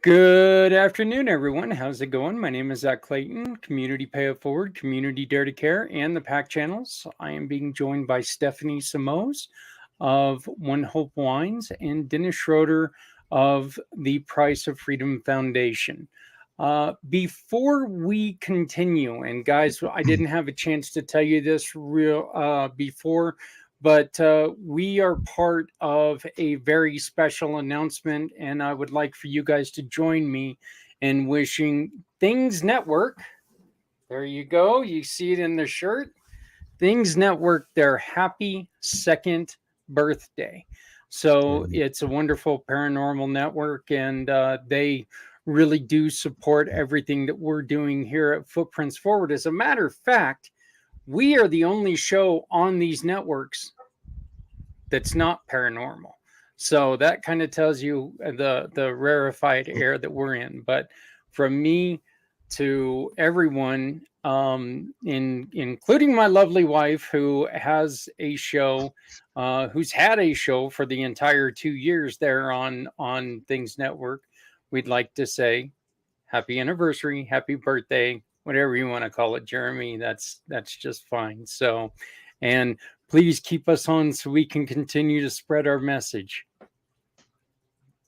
Good afternoon, everyone. How's it going? My name is Zach Clayton, Community Pay It Forward, Community Dare to Care, and the PAC channels. I am being joined by Stephanie Simoes of One Hope Wines and Dennis Schroeder of the Price of Freedom Foundation. Before we continue, and guys, I didn't have a chance to tell you this before, but we are part of a very special announcement, and I would like for you guys to join me in wishing Things Network, there you go, you see it in the shirt, Things Network, their happy second birthday. So it's a wonderful paranormal network, and they really do support everything that we're doing here at Footprints Forward. As a matter of fact, we are the only show on these networks that's not paranormal. So that kind of tells you the rarefied air that we're in. But from me to everyone, including my lovely wife, who has a show, who's had a show for the entire 2 years there on Things Network, we'd like to say happy anniversary, happy birthday, whatever you want to call it, Jeremy. That's just fine. So, and please keep us on so we can continue to spread our message.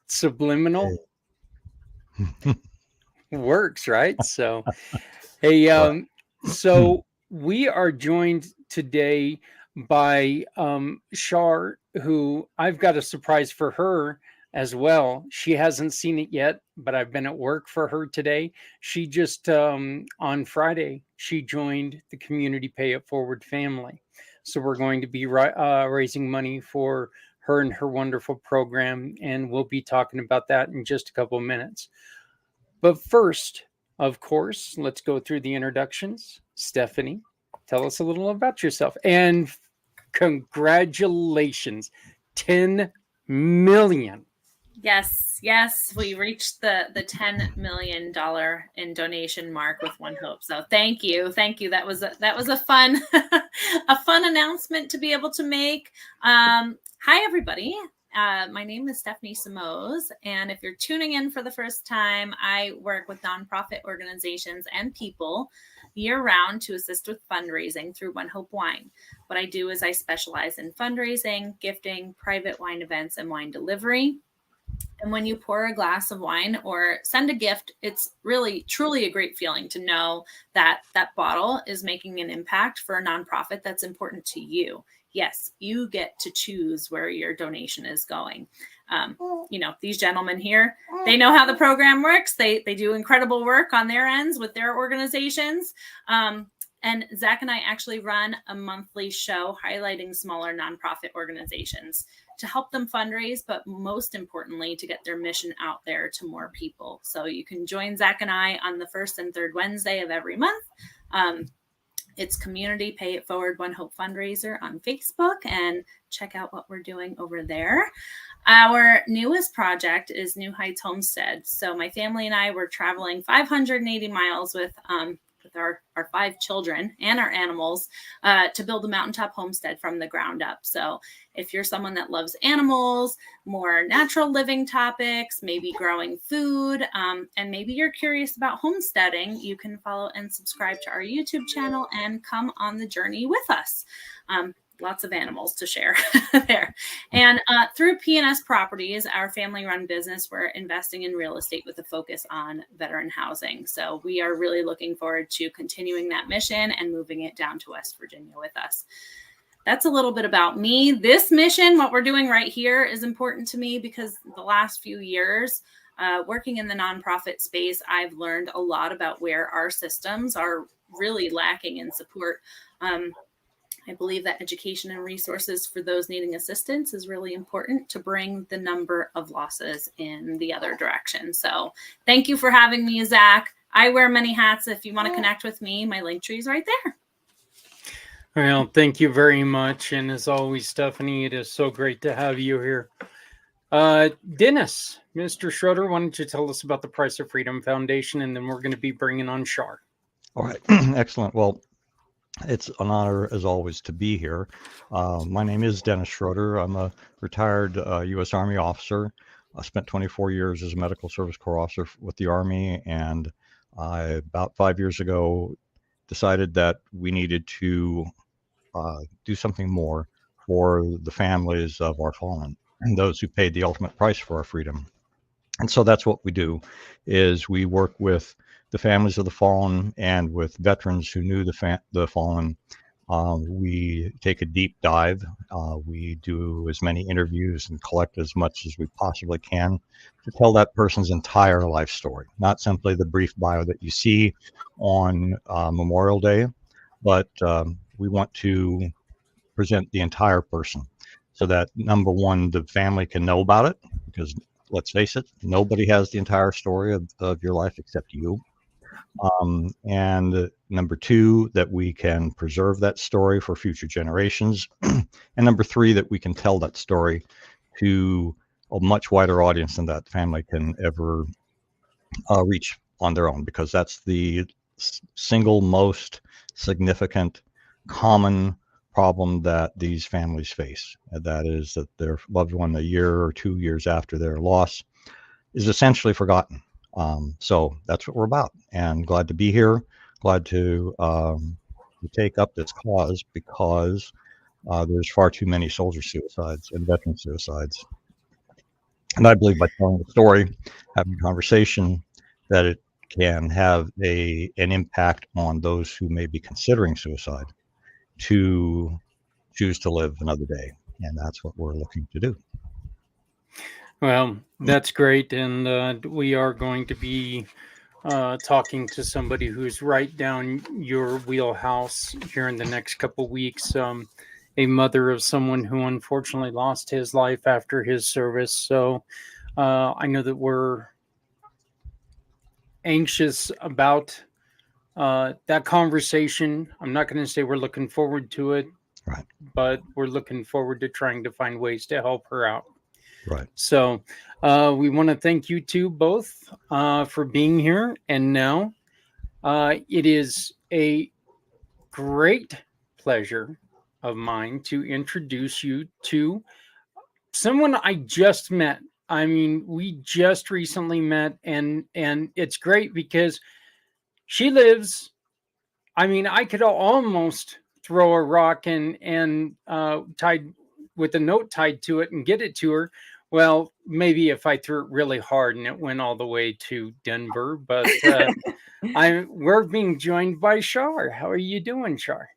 Subliminal works, right? So, hey, so we are joined today by Shar, who I've got a surprise for her as well. She hasn't seen it yet, but I've been at work for her today. She just on Friday, she joined the Community Pay It Forward family. So we're going to be raising money for her and her wonderful program, and we'll be talking about that in just a couple of minutes. But first, of course, let's go through the introductions. Stephanie, tell us a little about yourself. And congratulations, 10 million. Yes, we reached the $10 million in donation mark with One Hope. So thank you. That was a fun a fun announcement to be able to make. Hi everybody. My name is Stephanie Simoes, and if you're tuning in for the first time, I work with nonprofit organizations and people year-round to assist with fundraising through One Hope Wine. What I do is I specialize in fundraising, gifting, private wine events, and wine delivery. And when you pour a glass of wine or send a gift, it's really, truly a great feeling to know that that bottle is making an impact for a nonprofit that's important to you. Yes, you get to choose where your donation is going. These gentlemen here, they know how the program works. They do incredible work on their ends with their organizations. And Zach and I actually run a monthly show highlighting smaller nonprofit organizations to help them fundraise, but most importantly, to get their mission out there to more people. So you can join Zach and I on the first and third Wednesday of every month. It's Community Pay It Forward One Hope Fundraiser on Facebook, and check out what we're doing over there. Our newest project is New Heights Homestead. So my family and I were traveling 580 miles with our 5 children and our animals to build a mountaintop homestead from the ground up. So if you're someone that loves animals, more natural living topics, maybe growing food, and maybe you're curious about homesteading, you can follow and subscribe to our YouTube channel and come on the journey with us. Lots of animals to share there. And through P&S Properties, our family-run business, we're investing in real estate with a focus on veteran housing. So we are really looking forward to continuing that mission and moving it down to West Virginia with us. That's a little bit about me. This mission, what we're doing right here, is important to me because the last few years, working in the nonprofit space, I've learned a lot about where our systems are really lacking in support. I believe that education and resources for those needing assistance is really important to bring the number of losses in the other direction. So thank you for having me, Zach. I wear many hats. If you want to connect with me, my link tree is right there. Well, thank you very much. And as always, Stephanie, it is so great to have you here. Dennis, Mr. Schroeder, why don't you tell us about the Price of Freedom Foundation, and then we're going to be bringing on Shar. All right. Excellent. Well, it's an honor, as always, to be here. My name is Dennis Schroeder. I'm a retired U.S. Army officer. I spent 24 years as a medical service corps officer with the Army, and I, about 5 years ago, decided that we needed to do something more for the families of our fallen and those who paid the ultimate price for our freedom. And so that's what we do, is we work with the families of the fallen and with veterans who knew the fallen. We take a deep dive. We do as many interviews and collect as much as we possibly can to tell that person's entire life story, not simply the brief bio that you see on Memorial Day, but we want to present the entire person so that, number one, the family can know about it, because let's face it, nobody has the entire story of your life except you. And number two, that we can preserve that story for future generations. And number three, that we can tell that story to a much wider audience than that family can ever reach on their own, because that's the single most significant common problem that these families face. And that is that their loved one, a year or 2 years after their loss, is essentially forgotten. So that's what we're about, and glad to be here. Glad to take up this cause, because there's far too many soldier suicides and veteran suicides. And I believe by telling the story, having a conversation, that it can have an impact on those who may be considering suicide to choose to live another day. And that's what we're looking to do. Well, that's great. And we are going to be talking to somebody who's right down your wheelhouse here in the next couple weeks. A mother of someone who unfortunately lost his life after his service. So I know that we're anxious about that conversation. I'm not going to say we're looking forward to it, Right. but we're looking forward to trying to find ways to help her out. Right. So we want to thank you two both for being here. And now it is a great pleasure of mine to introduce you to someone I just met. I mean, we just recently met, and it's great because she lives, I mean, I could almost throw a rock and tied with a note tied to it and get it to her. Well, maybe if I threw it really hard and it went all the way to Denver, but we're being joined by Shar. How are you doing, Shar?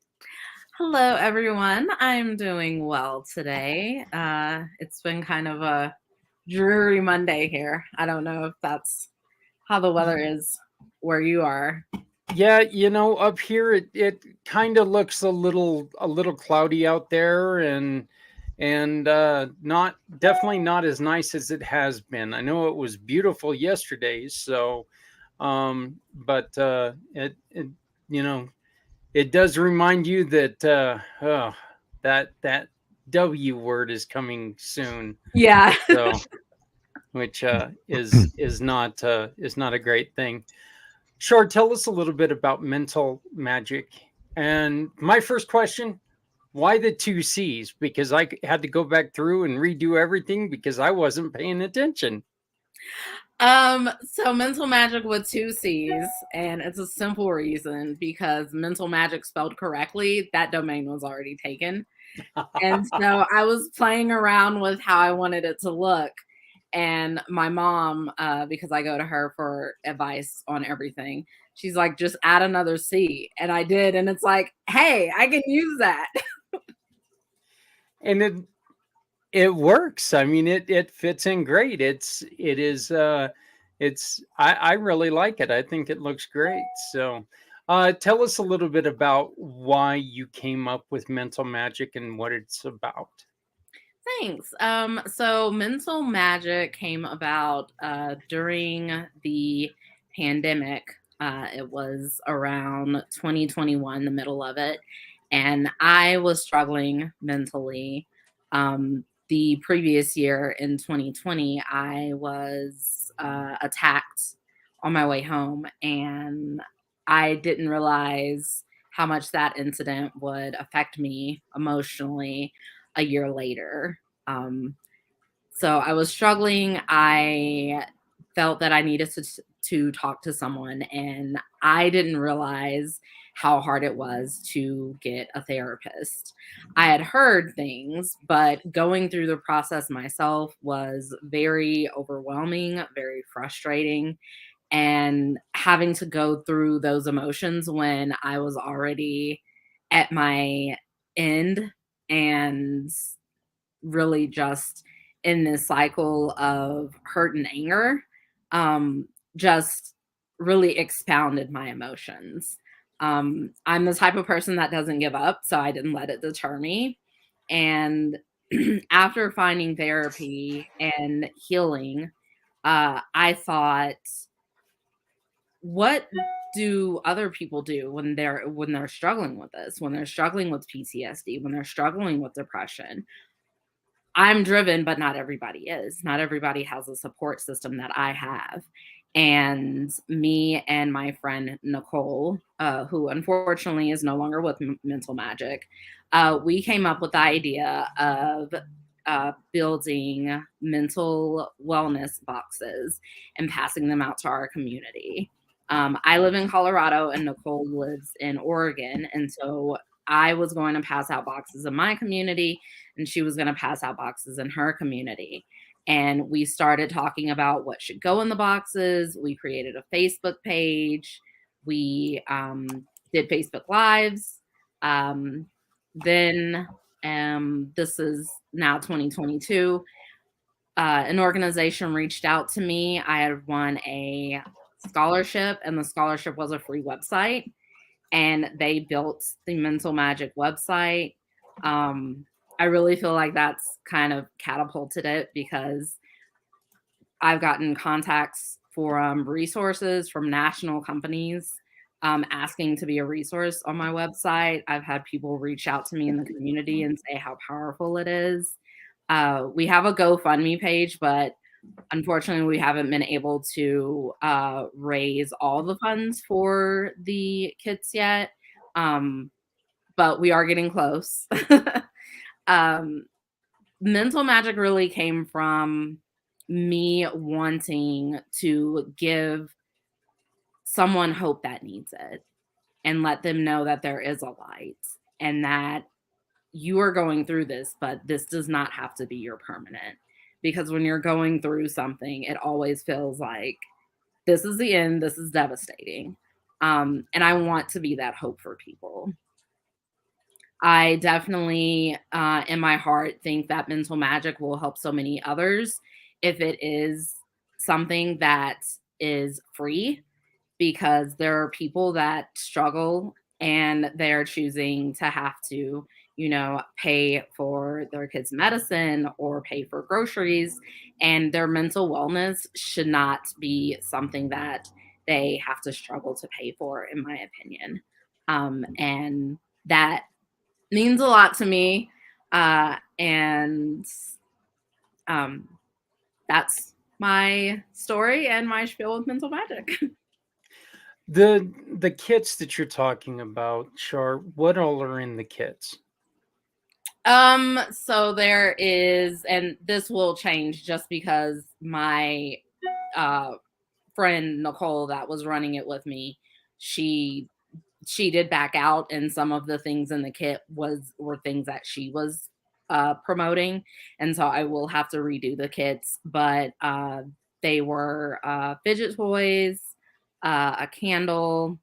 Hello, everyone. I'm doing well today. It's been kind of a dreary Monday here. I don't know if that's how the weather is where you are. Yeah, you know, up here it kind of looks a little cloudy out there, and not definitely not as nice as it has been. I know it was beautiful yesterday, so but it you know, it does remind you that that W word is coming soon. Yeah. So which is not a great thing. Shar, tell us a little bit about mental magic. And my first question, why the 2 C's? Because I had to go back through and redo everything because I wasn't paying attention. So mental magic with 2 C's, and it's a simple reason, because mental magic spelled correctly, that domain was already taken. And so I was playing around with how I wanted it to look. And my mom, because I go to her for advice on everything, she's like, just add another C. And I did. And it's like, hey, I can use that. And it works. I mean, it fits in great. I really like it. I think it looks great. So Tell us a little bit about why you came up with Mental Magic and what it's about. Thanks. So Mental Magic came about during the pandemic. It was around 2021, the middle of it, and I was struggling mentally. The previous year in 2020, I was attacked on my way home, and I didn't realize how much that incident would affect me emotionally a year later. Um, so I was struggling. I felt that I needed to talk to someone, and I didn't realize how hard it was to get a therapist. I had heard things, but going through the process myself was very overwhelming, very frustrating, and having to go through those emotions when I was already at my end and really just in this cycle of hurt and anger, just really expounded my emotions. I'm the type of person that doesn't give up, so I didn't let it deter me. And after finding therapy and healing, I thought, what do other people do when they're struggling with this, when they're struggling with PTSD, when they're struggling with depression? I'm driven, but not everybody is. Not everybody has a support system that I have. And me and my friend Nicole, who unfortunately is no longer with Mental Magic, we came up with the idea of building mental wellness boxes and passing them out to our community. I live in Colorado and Nicole lives in Oregon. And so I was going to pass out boxes in my community and she was going to pass out boxes in her community. And we started talking about what should go in the boxes. We created a Facebook page. We did Facebook Lives. Then this is now 2022. An organization reached out to me. I had won a scholarship, and the scholarship was a free website. And they built the Mental Magic website. I really feel like that's kind of catapulted it because I've gotten contacts for resources from national companies asking to be a resource on my website. I've had people reach out to me in the community and say how powerful it is. We have a GoFundMe page, but unfortunately, we haven't been able to raise all the funds for the kits yet, but we are getting close. Mental Magic really came from me wanting to give someone hope that needs it and let them know that there is a light and that you are going through this, but this does not have to be your permanent. Because when you're going through something, it always feels like this is the end, this is devastating. And I want to be that hope for people. I definitely, in my heart, think that Mental Magic will help so many others if it is something that is free, because there are people that struggle and they're choosing to have to, pay for their kids' medicine or pay for groceries, and their mental wellness should not be something that they have to struggle to pay for, in my opinion. And that means a lot to me. And that's my story and my spiel with Mental Magic. The kits that you're talking about, Char, what all are in the kits? So there is, and this will change just because my friend Nicole that was running it with me, she did back out, and some of the things in the kit were things that she was promoting, and so I will have to redo the kits, but they were fidget toys, a candle,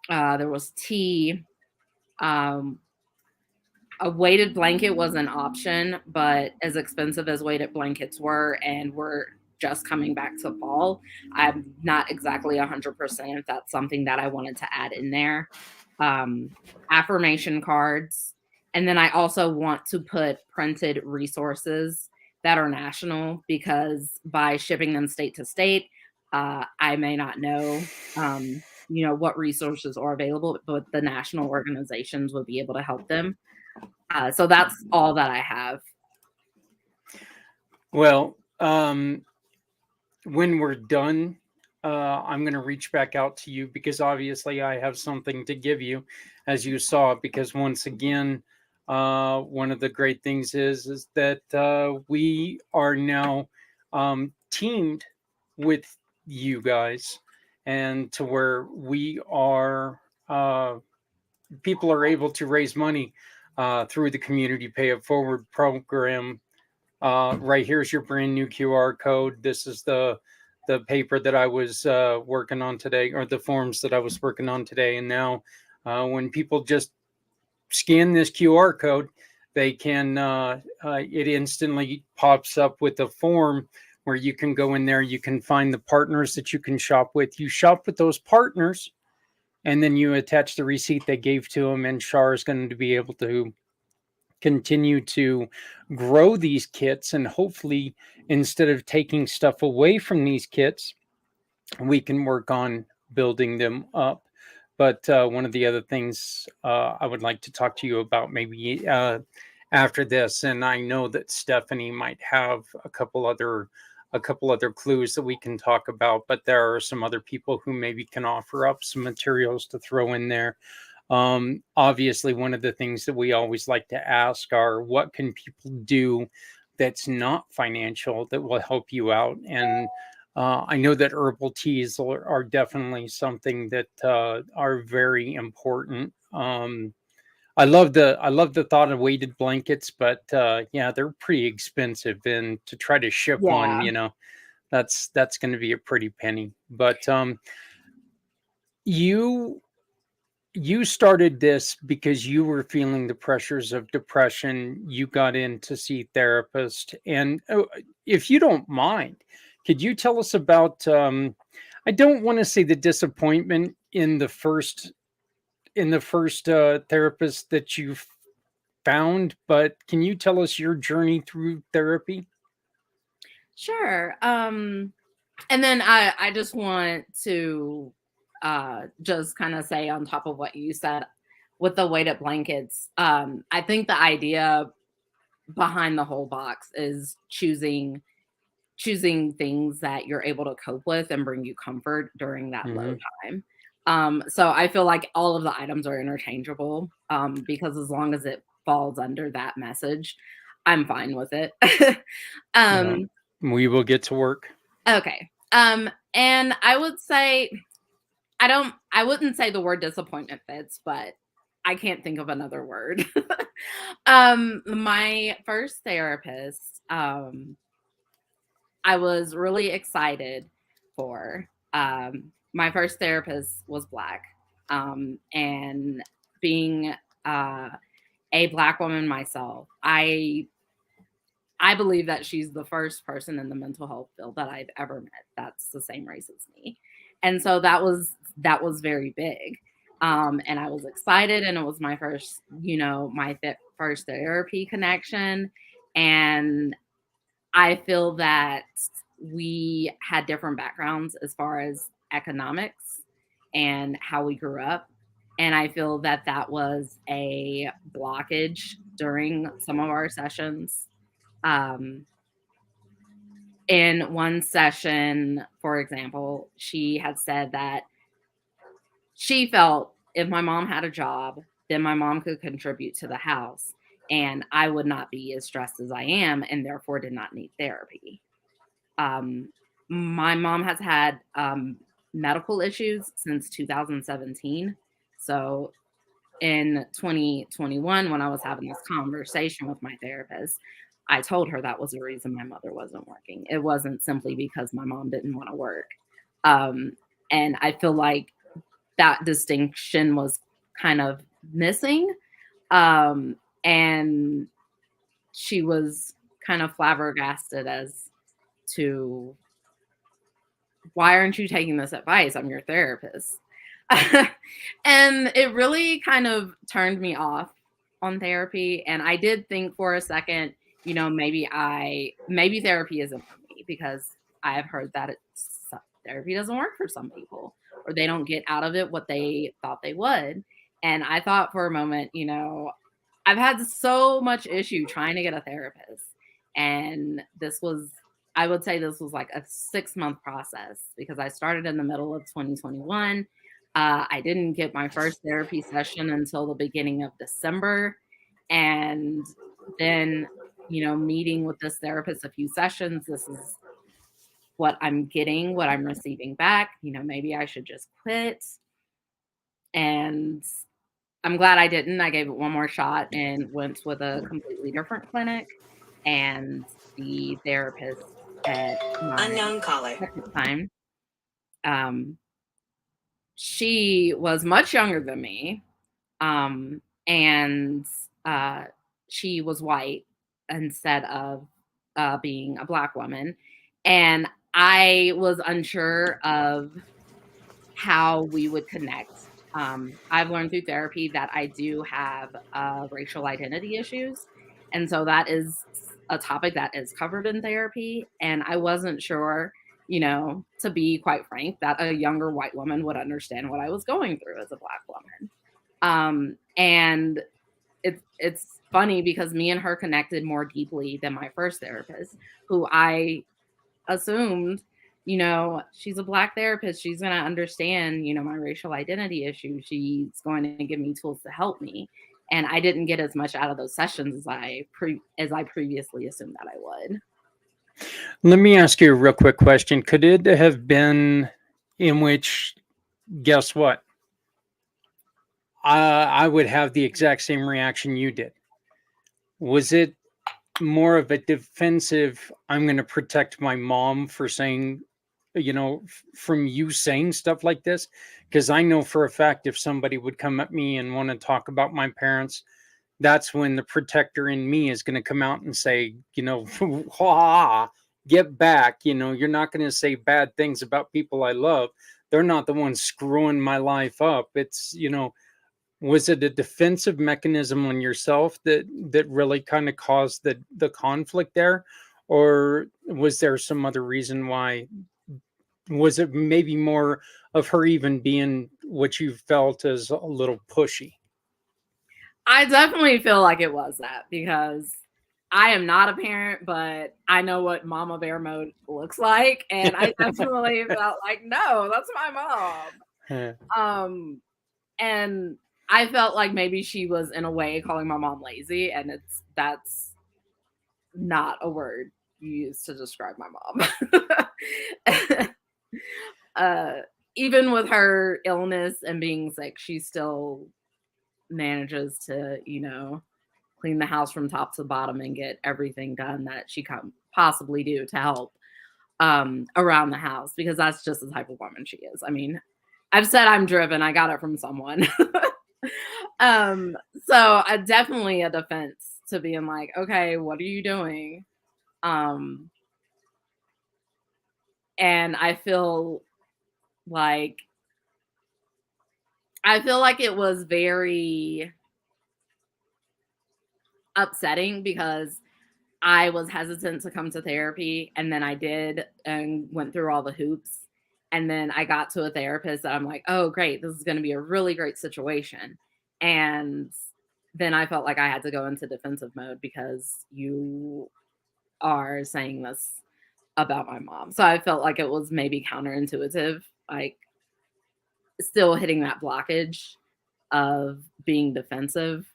there was tea, a weighted blanket was an option, but as expensive as weighted blankets were, and we're just coming back to fall. I'm not exactly 100% if that's something that I wanted to add in there. Affirmation cards. And then I also want to put printed resources that are national, because by shipping them state to state, I may not know, what resources are available, but the national organizations would be able to help them. So that's all that I have. Well, when we're done, I'm going to reach back out to you, because obviously I have something to give you, as you saw, because once again, one of the great things is that we are now teamed with you guys, and to where we are, people are able to raise money through the Community Pay It Forward program. Right here's your brand new QR code. This is the paper that I was working on today, or the forms that I was working on today. And now when people just scan this QR code, they can, it instantly pops up with a form where you can go in there, you can find the partners that you can shop with. You shop with those partners, and then you attach the receipt they gave to them, and Shar is going to be able to continue to grow these kits. And hopefully, instead of taking stuff away from these kits, we can work on building them up. But one of the other things I would like to talk to you about, maybe after this, and I know that Stephanie might have a couple other clues that we can talk about, but there are some other people who maybe can offer up some materials to throw in there. Obviously, one of the things that we always like to ask are, what can people do that's not financial that will help you out? And I know that herbal teas are definitely something that are very important. I love the thought of weighted blankets, but yeah, they're pretty expensive, and to try to ship one, that's going to be a pretty penny. But you started this because you were feeling the pressures of depression. You got in to see therapist, and if you don't mind, could you tell us about? I don't want to say the disappointment in the first therapist that you found, but can you tell us your journey through therapy? Sure. And then I just want to just kind of say, on top of what you said with the weighted blankets, I think the idea behind the whole box is choosing things that you're able to cope with and bring you comfort during that low time. So I feel like all of the items are interchangeable, because as long as it falls under that message, I'm fine with it. We will get to work. Okay. And I would say, I wouldn't say the word disappointment fits, but I can't think of another word. My first therapist, I was really excited for. My first therapist was Black. And being a Black woman myself, I believe that she's the first person in the mental health field that I've ever met that's the same race as me. And so that was very big. And I was excited, and it was my first, first therapy connection. And I feel that we had different backgrounds as far as economics and how we grew up. And I feel that that was a blockage during some of our sessions. In one session, for example, she had said that she felt if my mom had a job, then my mom could contribute to the house, and I would not be as stressed as I am, and therefore did not need therapy. My mom has had medical issues since 2017. So in 2021, when I was having this conversation with my therapist, I told her that was the reason my mother wasn't working. It wasn't simply because my mom didn't want to work. And I feel like that distinction was kind of missing. And she was kind of flabbergasted as to why aren't you taking this advice? I'm your therapist. And it really kind of turned me off on therapy. And I did think for a second, you know, maybe therapy isn't for me, because I have heard that therapy doesn't work for some people, or they don't get out of it what they thought they would. And I thought for a moment, you know, I've had so much issue trying to get a therapist. And I would say this was like a 6-month process, because I started in the middle of 2021. I didn't get my first therapy session until the beginning of December. And then, you know, meeting with this therapist a few sessions, this is what I'm getting, what I'm receiving back. You know, maybe I should just quit. And I'm glad I didn't. I gave it one more shot and went with a completely different clinic. And the therapist at my Unknown caller. second time, she was much younger than me. And she was white instead of being a Black woman. And I was unsure of how we would connect. I've learned through therapy that I do have racial identity issues. And so that is a topic that is covered in therapy. And I wasn't sure, you know, to be quite frank, that a younger white woman would understand what I was going through as a Black woman. And it's funny because me and her connected more deeply than my first therapist, who I assumed, you know, she's a Black therapist. She's going to understand, you know, my racial identity issue. She's going to give me tools to help me. And I didn't get as much out of those sessions as I previously assumed that I would. Let me ask you a real quick question. Could it have been in which, guess what? I would have the exact same reaction you did. Was it more of a defensive, I'm going to protect my mom for saying, you know, from you saying stuff like this? Because I know for a fact if somebody would come at me and want to talk about my parents, that's when the protector in me is going to come out and say, you know, get back. You know, you're not going to say bad things about people I love. They're not the ones screwing my life up. It's, you know, was it a defensive mechanism on yourself that really kind of caused the conflict there? Or was there some other reason why? Was it maybe more of her even being what you felt as a little pushy? I definitely feel like it was that, because I am not a parent, but I know what Mama Bear mode looks like. And I definitely felt like, no, that's my mom. And I felt like maybe she was in a way calling my mom lazy, and that's not a word you use to describe my mom. Even with her illness and being sick, she still manages to, you know, clean the house from top to bottom and get everything done that she can possibly do to help around the house, because that's just the type of woman she is. I mean, I've said I'm driven. I got it from someone. So definitely a defense to being like, okay, what are you doing? And I feel like it was very upsetting, because I was hesitant to come to therapy, and then I did and went through all the hoops. And then I got to a therapist that I'm like, oh, great, this is going to be a really great situation. And then I felt like I had to go into defensive mode because you are saying this about my mom. So I felt like it was maybe counterintuitive, like still hitting that blockage of being defensive.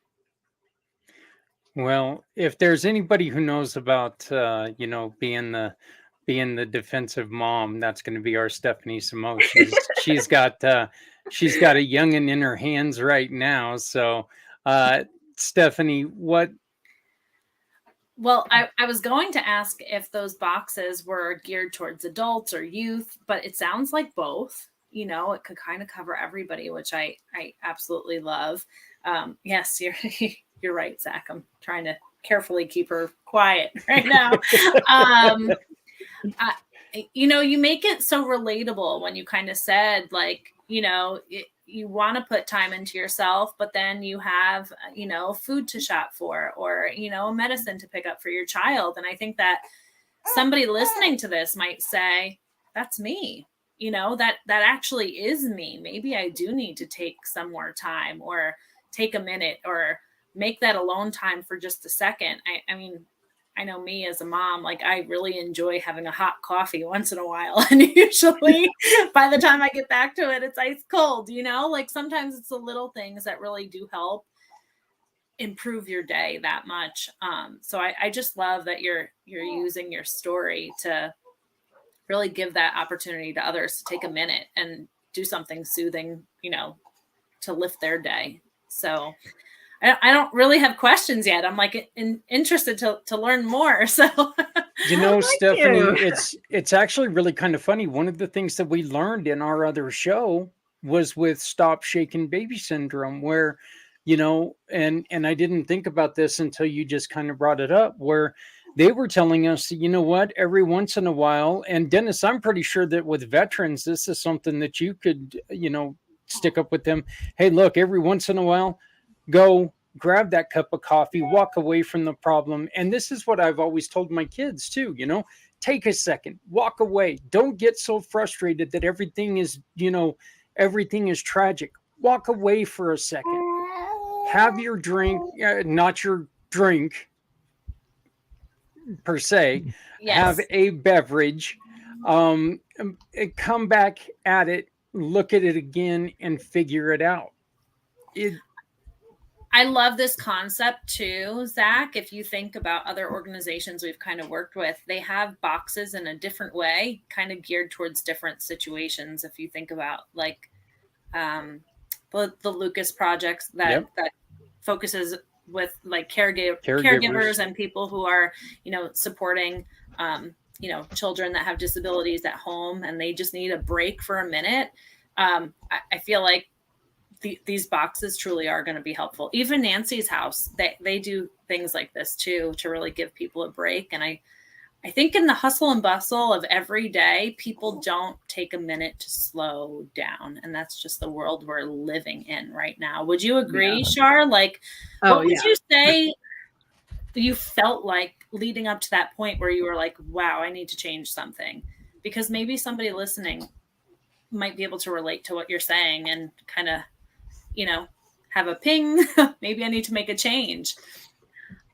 Well, if there's anybody who knows about, you know, being the defensive mom, that's going to be our Stephanie Samo. She's got a youngin' in her hands right now. So, Stephanie, what? Well, I was going to ask if those boxes were geared towards adults or youth, but it sounds like both. You know, it could kind of cover everybody, which I absolutely love. Yes, you're right, Zach. I'm trying to carefully keep her quiet right now. you make it so relatable when you kind of said, like, you want to put time into yourself, but then you have, food to shop for, or, a medicine to pick up for your child. And I think that somebody listening to this might say, that's me, that actually is me. Maybe I do need to take some more time, or take a minute, or make that alone time for just a second. I mean, I know me as a mom, like, I really enjoy having a hot coffee once in a while. And usually by the time I get back to it, it's ice cold, like sometimes it's the little things that really do help improve your day that much. So I just love that you're using your story to really give that opportunity to others to take a minute and do something soothing, to lift their day. So I don't really have questions yet. I'm like interested to learn more. So, Stephanie, you. it's actually really kind of funny. One of the things that we learned in our other show was with Stop Shaking Baby Syndrome, where, and I didn't think about this until you just kind of brought it up, where they were telling us, every once in a while, and Dennis, I'm pretty sure that with veterans, this is something that you could, stick up with them. Hey, look, every once in a while, go grab that cup of coffee, walk away from the problem. And this is what I've always told my kids too, take a second, walk away. Don't get so frustrated that everything is tragic. Walk away for a second. Have your drink, not your drink per se. yes. Have a beverage, come back at it, look at it again, and figure it out. I love this concept too, Zach. If you think about other organizations we've kind of worked with, they have boxes in a different way, kind of geared towards different situations. If you think about like the Lucas projects that focuses with like caregivers and people who are, supporting, children that have disabilities at home, and they just need a break for a minute. I feel like these boxes truly are going to be helpful. Even Nancy's house, they do things like this too, to really give people a break. And I think in the hustle and bustle of every day, people don't take a minute to slow down. And that's just the world we're living in right now. Would you agree, Shar? Like, what would you say you felt like leading up to that point where you were like, wow, I need to change something? Because maybe somebody listening might be able to relate to what you're saying and kind of, have a ping. Maybe I need to make a change.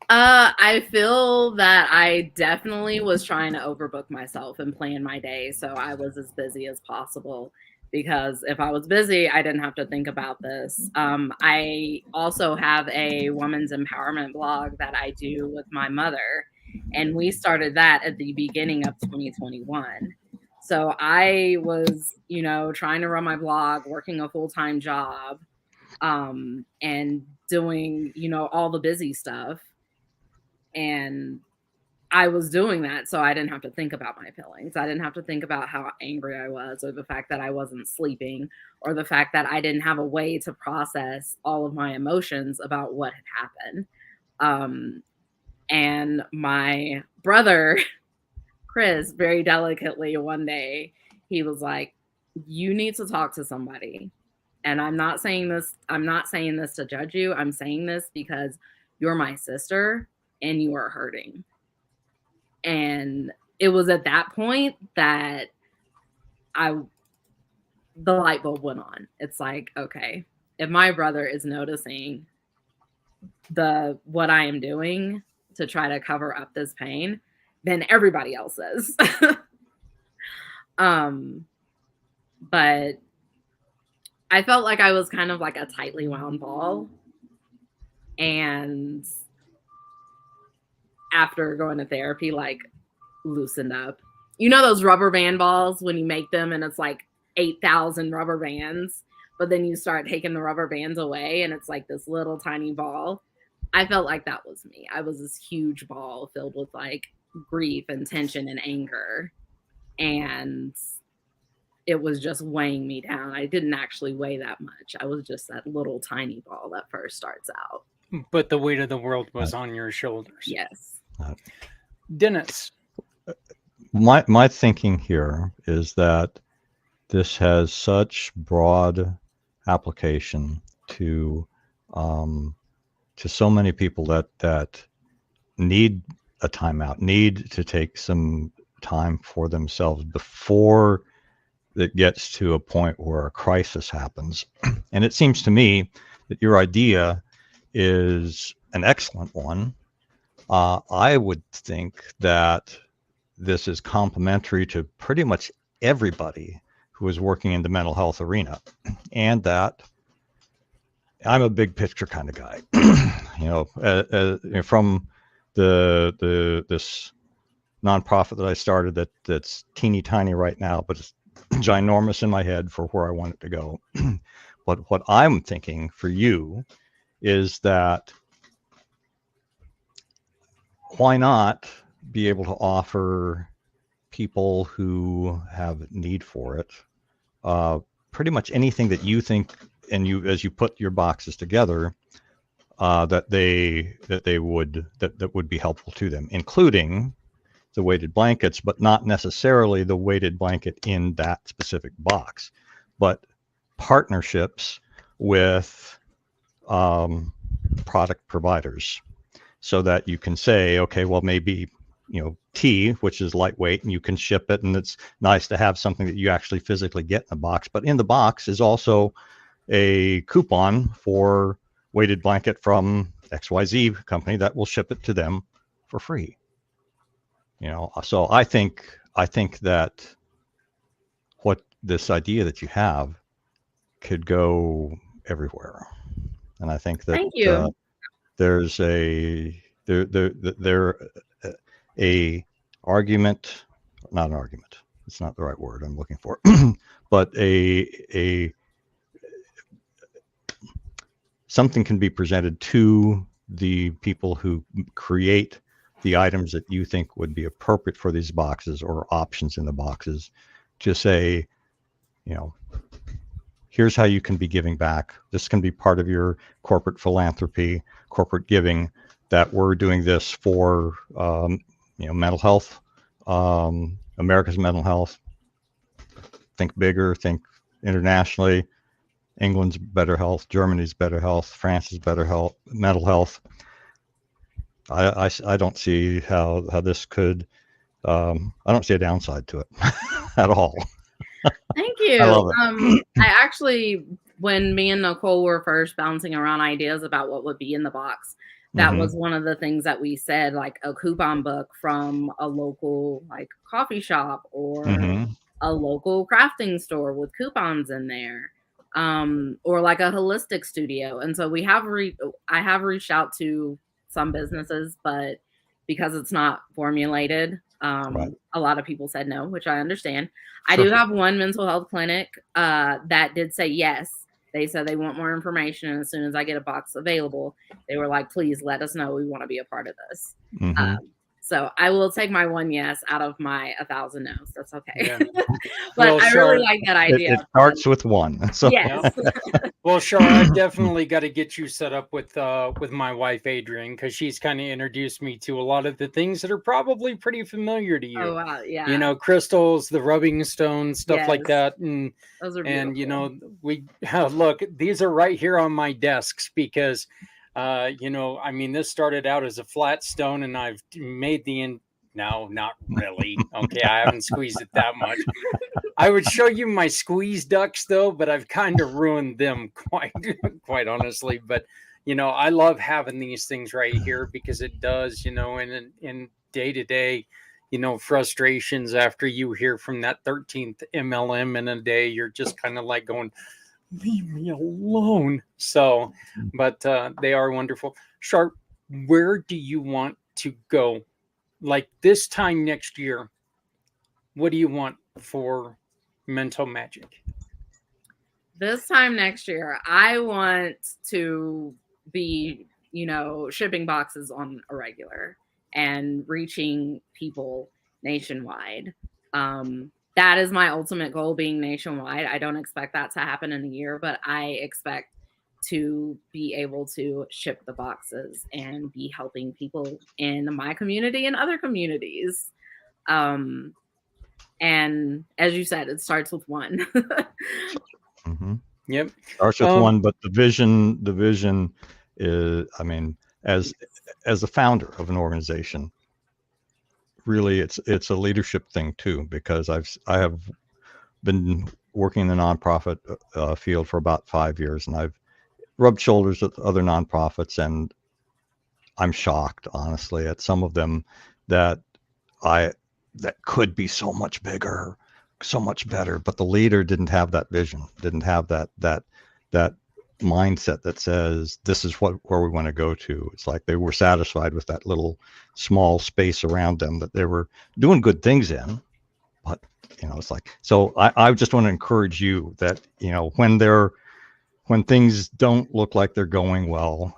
I feel that I definitely was trying to overbook myself and plan my day, so I was as busy as possible, because if I was busy, I didn't have to think about this. I also have a women's empowerment blog that I do with my mother, and we started that at the beginning of 2021. So I was, trying to run my blog, working a full-time job, and doing, all the busy stuff. And I was doing that so I didn't have to think about my feelings. I didn't have to think about how angry I was, or the fact that I wasn't sleeping, or the fact that I didn't have a way to process all of my emotions about what had happened. And my brother, Chris, very delicately one day, he was like, you need to talk to somebody. And I'm not saying this to judge you. I'm saying this because you're my sister and you are hurting. And it was at that point that the light bulb went on. It's like, okay, if my brother is noticing what I am doing to try to cover up this pain, then everybody else is. But I felt like I was kind of like a tightly wound ball. And after going to therapy, like, loosened up. Those rubber band balls when you make them and it's like 8,000 rubber bands, but then you start taking the rubber bands away and it's like this little tiny ball. I felt like that was me. I was this huge ball filled with like grief and tension and anger. And it was just weighing me down. I didn't actually weigh that much. I was just that little tiny ball that first starts out. But the weight of the world was on your shoulders. Yes. Dennis. my thinking here is that this has such broad application to so many people that need a timeout, need to take some time for themselves before it gets to a point where a crisis happens. And it seems to me that your idea is an excellent one. I would think that this is complementary to pretty much everybody who is working in the mental health arena, and that I'm a big picture kind of guy. From this nonprofit that I started that's teeny tiny right now, but it's ginormous in my head for where I want it to go. But what I'm thinking for you is that why not be able to offer people who have need for it pretty much anything that you think, and you as you put your boxes together, that would be helpful to them, including the weighted blankets, but not necessarily the weighted blanket in that specific box, but partnerships with product providers, so that you can say, okay, well, maybe tea, which is lightweight, and you can ship it, and it's nice to have something that you actually physically get in the box. But in the box is also a coupon for weighted blanket from XYZ company that will ship it to them for free. So I think that what this idea that you have could go everywhere, and I think that Thank you. there's a argument, not an argument. It's not the right word I'm looking for, but something can be presented to the people who create the items that you think would be appropriate for these boxes or options in the boxes, to say, here's how you can be giving back. This can be part of your corporate philanthropy, corporate giving, that we're doing this for, mental health, America's mental health. Think bigger, think internationally. England's better health, Germany's better health, France's better health, mental health. I don't see how this could, I don't see a downside to it at all. Thank you. I love it. I actually, when me and Nicole were first bouncing around ideas about what would be in the box, that was one of the things that we said, like a coupon book from a local coffee shop, or a local crafting store with coupons in there, or like a holistic studio. And so I have reached out to some businesses, but because it's not formulated, Right. a lot of people said no, which I understand. I do have one mental health clinic that did say yes. They said they want more information, and as soon as I get a box available, they were like, please let us know. We want to be a part of this. So I will take my one yes out of my 1,000 no's. That's okay. Yeah. But Well, I sure. really like that idea. It starts with one. So Yes. Well, sure. I definitely got to get you set up with my wife Adrienne, because she's kind of introduced me to a lot of the things that are probably pretty familiar to you. Oh wow, yeah. Crystals, the rubbing stones, stuff like Yes. that, and Those are beautiful. we look. These are right here on my desks because, this started out as a flat stone, and I've made no, not really. Okay, I haven't squeezed it that much. I would show you my squeeze ducks though, but I've kind of ruined them quite honestly. But I love having these things right here because it does, in day to day, frustrations after you hear from that 13th MLM in a day, you're just kind of like going, leave me alone. So, but they are wonderful. Sharp, where do you want to go? Like this time next year, what do you want for Mental Magic? This time next year, I want to be, shipping boxes on a regular and reaching people nationwide. That is my ultimate goal, being nationwide. I don't expect that to happen in a year, but I expect to be able to ship the boxes and be helping people in my community and other communities. And as you said, it starts with one. Mhm. Yep. Starts with one, but the vision is, I mean, as the founder of an organization, really it's a leadership thing too, because I have been working in the nonprofit field for about 5 years, and I've rubbed shoulders with other nonprofits, and I'm shocked, honestly, at some of them that that could be so much bigger, so much better, but the leader didn't have that vision, didn't have that mindset that says this is where we want to go to. It's like they were satisfied with that little small space around them that they were doing good things in, but it's like, so I just want to encourage you that when things don't look like they're going well,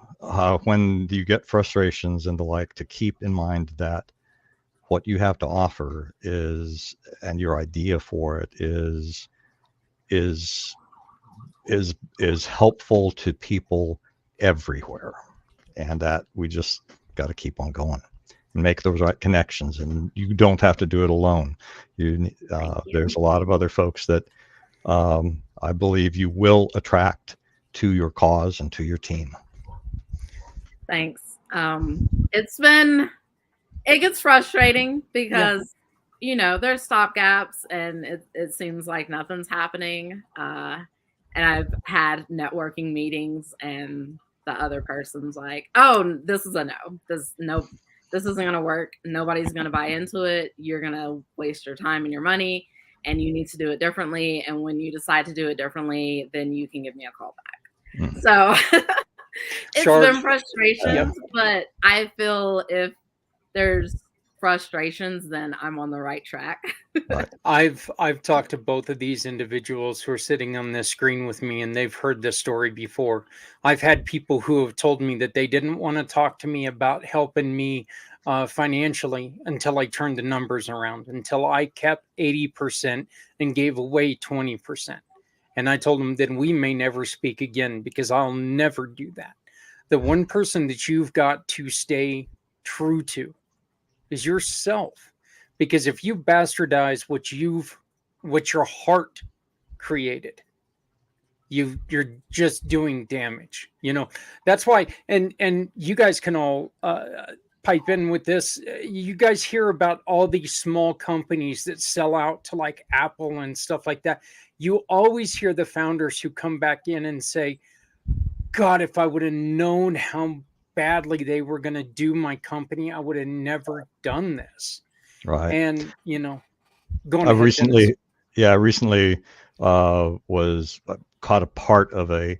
when you get frustrations and the like, to keep in mind that what you have to offer is, and your idea for it is helpful to people everywhere, and that we just got to keep on going and make those right connections. And you don't have to do it alone. There's a lot of other folks that I believe you will attract to your cause and to your team. Thanks. It gets frustrating because, there's stopgaps and it seems like nothing's happening. And I've had networking meetings and the other person's like, oh, this is a no. This isn't going to work. Nobody's going to buy into it. You're going to waste your time and your money, and you need to do it differently. And when you decide to do it differently, then you can give me a call back. Mm. So it's been frustrations, but I feel if there's frustrations, then I'm on the right track. I've talked to both of these individuals who are sitting on this screen with me, and they've heard this story before. I've had people who have told me that they didn't want to talk to me about helping me financially until I turned the numbers around, until I kept 80% and gave away 20%. And I told them, then we may never speak again, because I'll never do that. The one person that you've got to stay true to is yourself. Because if you bastardize what your heart created, you're just doing damage. That's why, and you guys can all pipe in with this. You guys hear about all these small companies that sell out to like Apple and stuff like that. You always hear the founders who come back in and say, God, if I would have known how badly they were going to do my company, I would have never done this. Right. And, going I recently was caught a part of a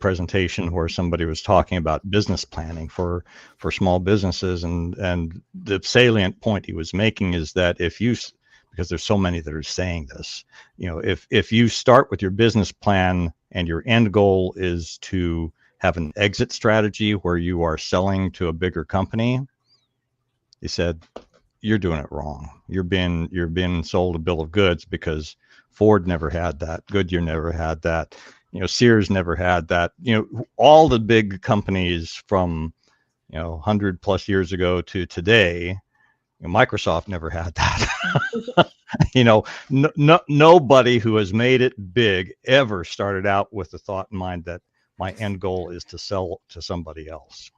presentation where somebody was talking about business planning for small businesses. And the salient point he was making is that because there's so many that are saying this, if you start with your business plan and your end goal is to have an exit strategy where you are selling to a bigger company, he said, you're doing it wrong. You're being sold a bill of goods, because Ford never had that. Goodyear never had that. Sears never had that. All the big companies from 100 plus years ago to today, Microsoft never had that. Nobody who has made it big ever started out with the thought in mind that my end goal is to sell to somebody else.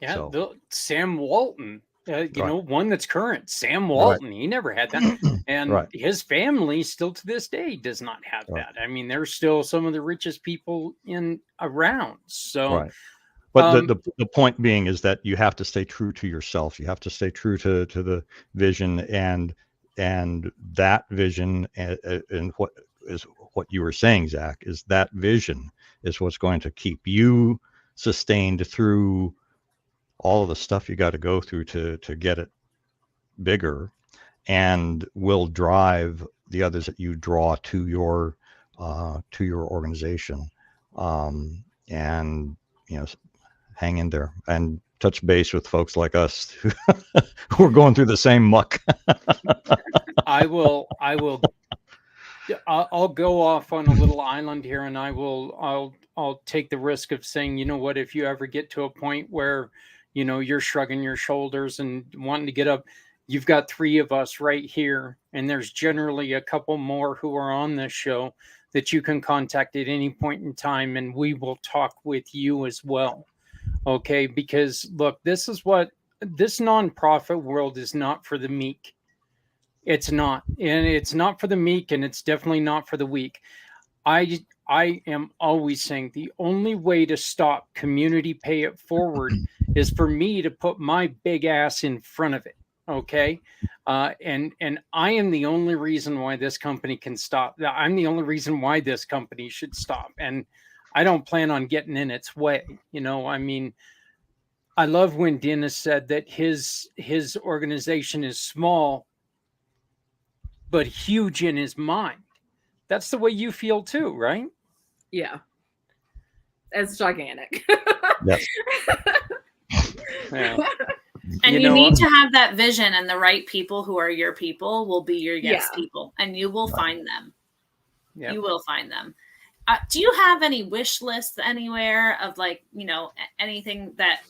Yeah, so. Sam Walton. One that's current, Sam Walton, he never had that. And his family still to this day does not have that. I mean, they're still some of the richest people around. So, but the point being is that you have to stay true to yourself. You have to stay true to the vision, and that vision, and what you were saying, Zach, is that vision is what's going to keep you sustained through all of the stuff you got to go through to get it bigger, and will drive the others that you draw to your organization. And hang in there and touch base with folks like us who are going through the same muck. I'll go off on a little island here, and I'll take the risk of saying, if you ever get to a point where you're shrugging your shoulders and wanting to get up, you've got 3 of us right here, and there's generally a couple more who are on this show that you can contact at any point in time, and we will talk with you as well. Okay, because look, this nonprofit world is not for the meek. It's not, and it's not for the meek, and it's definitely not for the weak. I am always saying the only way to stop Community Pay It Forward is for me to put my big ass in front of it. Okay, and I am the only reason why this company can stop. I'm the only reason why this company should stop, and I don't plan on getting in its way. I mean, I love when Dennis said that his organization is small but huge in his mind. That's the way you feel too, right? Yeah. It's gigantic. Yes. Yeah. And You you know need what? to have that vision, and the right people who are your people will be your yes Yeah. people, and you will find them. Yeah. You will find them. Do you have any wish lists anywhere of anything that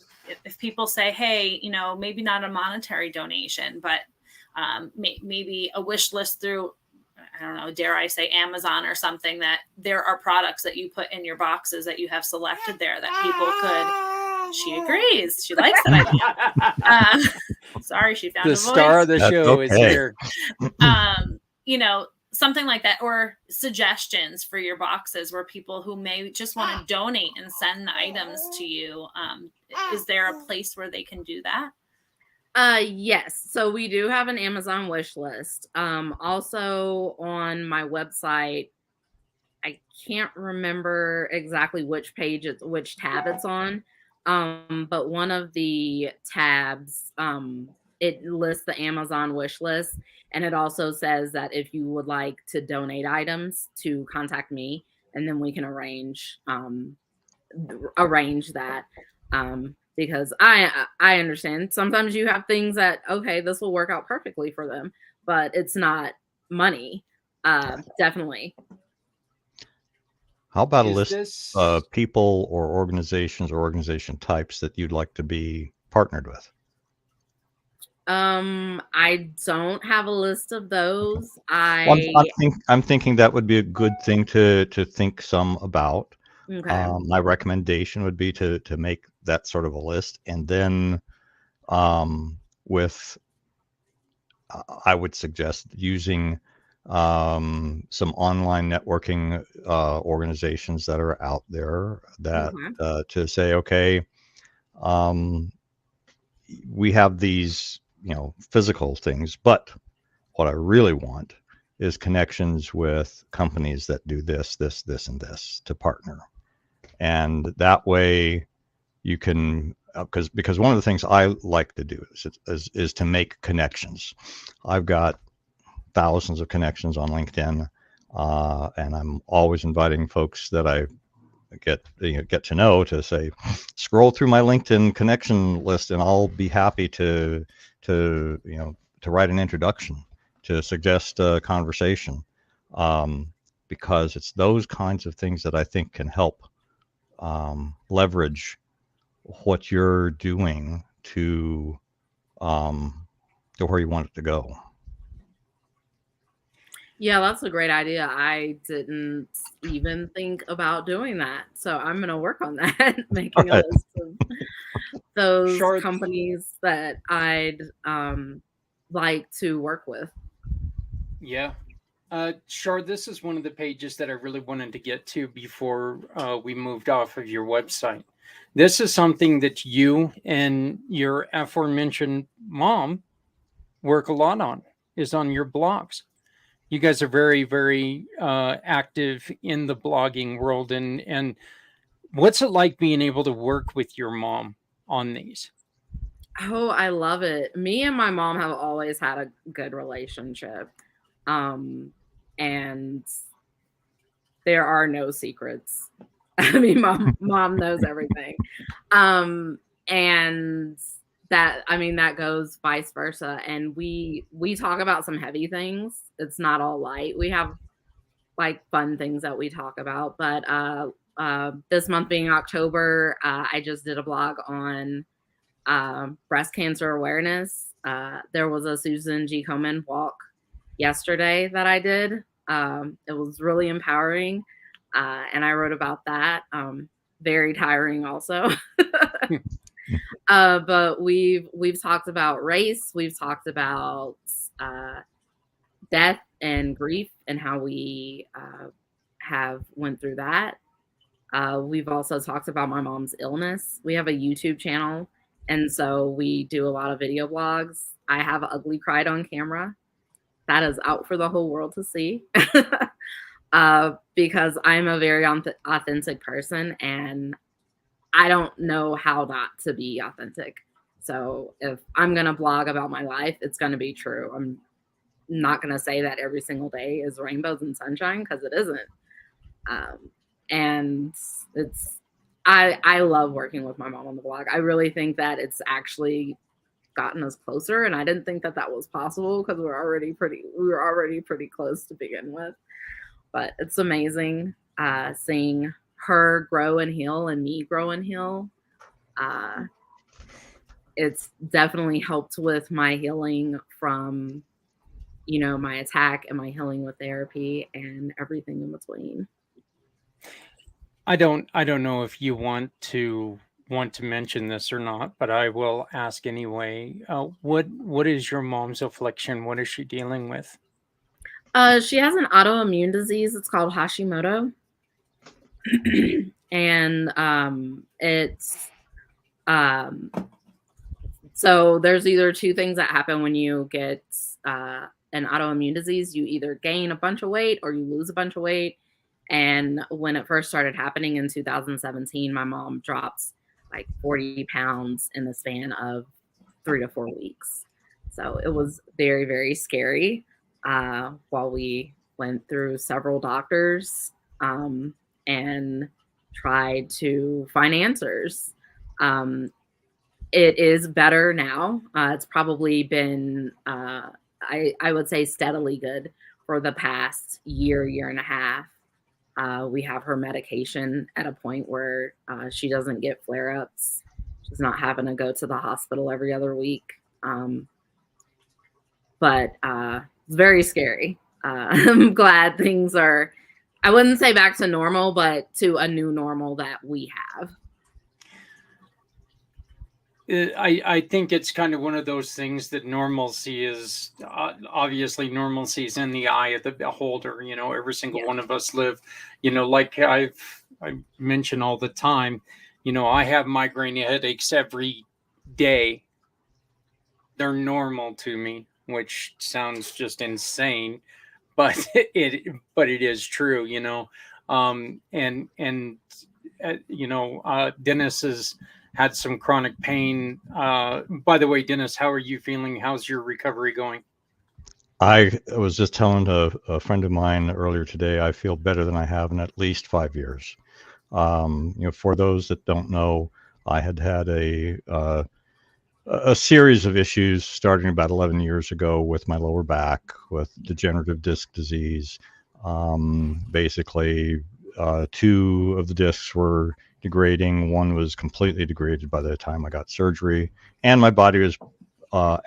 if people say, hey, maybe not a monetary donation, but maybe a wish list through, I don't know, dare I say Amazon or something, that there are products that you put in your boxes that you have selected there that people could. She agrees. She likes that idea. Sorry, she found The a voice. star of the That's show is okay. here. Something like that, or suggestions for your boxes where people who may just want to donate and send items to you. Is there a place where they can do that? Yes. So we do have an Amazon wish list. Also on my website, I can't remember exactly which tab it's on. But one of the tabs, it lists the Amazon wish list, and it also says that if you would like to donate items, to contact me, and then we can arrange that. Because I understand sometimes you have things that, okay, this will work out perfectly for them, but it's not money. Definitely. How about a Is list this of people or organizations or organization types that you'd like to be partnered with? I don't have a list of those. Well, I'm thinking that would be a good thing to think some about. Okay. My recommendation would be to make that sort of a list, and then I would suggest using some online networking organizations that are out there that to say, okay, we have these physical things, but what I really want is connections with companies that do this, and this to partner. And that way you can, because one of the things I like to do is to make connections. I've got thousands of connections on LinkedIn, and I'm always inviting folks that I get to know to say, scroll through my LinkedIn connection list, and I'll be happy to write an introduction, to suggest a conversation, because it's those kinds of things that I think can help leverage what you're doing to where you want it to go. Yeah, that's a great idea. I didn't even think about doing that. So I'm going to work on that, making a list of those companies that I'd like to work with. Yeah. Shar, this is one of the pages that I really wanted to get to before we moved off of your website. This is something that you and your aforementioned mom work a lot on, is on your blogs. You guys are very, very active in the blogging world. And what's it like being able to work with your mom on these? Oh, I love it. Me and my mom have always had a good relationship. And there are no secrets. I mean, mom knows everything. And that goes vice versa. And we talk about some heavy things. It's not all light. We have like fun things that we talk about, but this month being October, I just did a blog on breast cancer awareness, there was a Susan G. Komen walk yesterday that I did. It was really empowering, and I wrote about that. Very tiring, also. But we've talked about race. We've talked about death and grief and how we have went through that. We've also talked about my mom's illness. We have a YouTube channel, and so we do a lot of video blogs. I have ugly cried on camera. That is out for the whole world to see. Because I'm a very authentic person, and I don't know how not to be authentic. So if I'm going to blog about my life, it's going to be true. I'm not going to say that every single day is rainbows and sunshine, because it isn't. And I love working with my mom on the blog. I really think that it's actually gotten us closer, and I didn't think that was possible, because we were already pretty close to begin with. But it's amazing seeing her grow and heal and me grow and heal. It's definitely helped with my healing from, my attack, and my healing with therapy and everything in between. I don't know if you want to mention this or not, but I will ask anyway. What is your mom's affliction? What is she dealing with? She has an autoimmune disease. It's called Hashimoto. And it's so there's either two things that happen when you get an autoimmune disease. You either gain a bunch of weight or you lose a bunch of weight. And when it first started happening in 2017, my mom dropped like 40 pounds in the span of 3 to 4 weeks. So it was very, very scary while we went through several doctors and tried to find answers. It is better now. It's probably been, I would say, steadily good for the past year and a half. We have her medication at a point where she doesn't get flare-ups. She's not having to go to the hospital every other week. But it's very scary. I'm glad things are, I wouldn't say back to normal, but to a new normal that we have. I think it's kind of one of those things that normalcy is obviously normalcy is in the eye of the beholder. Every single one of us live, like I mention all the time, I have migraine headaches every day. They're normal to me, which sounds just insane, but it is true, Dennis has had some chronic pain. By the way, Dennis, how are you feeling? How's your recovery going? I was just telling a friend of mine earlier today, I feel better than I have in at least 5 years. For those that don't know, I had a series of issues starting about 11 years ago with my lower back, with degenerative disc disease. Basically, 2 of the discs were degrading. One was completely degraded by the time I got surgery, and my body was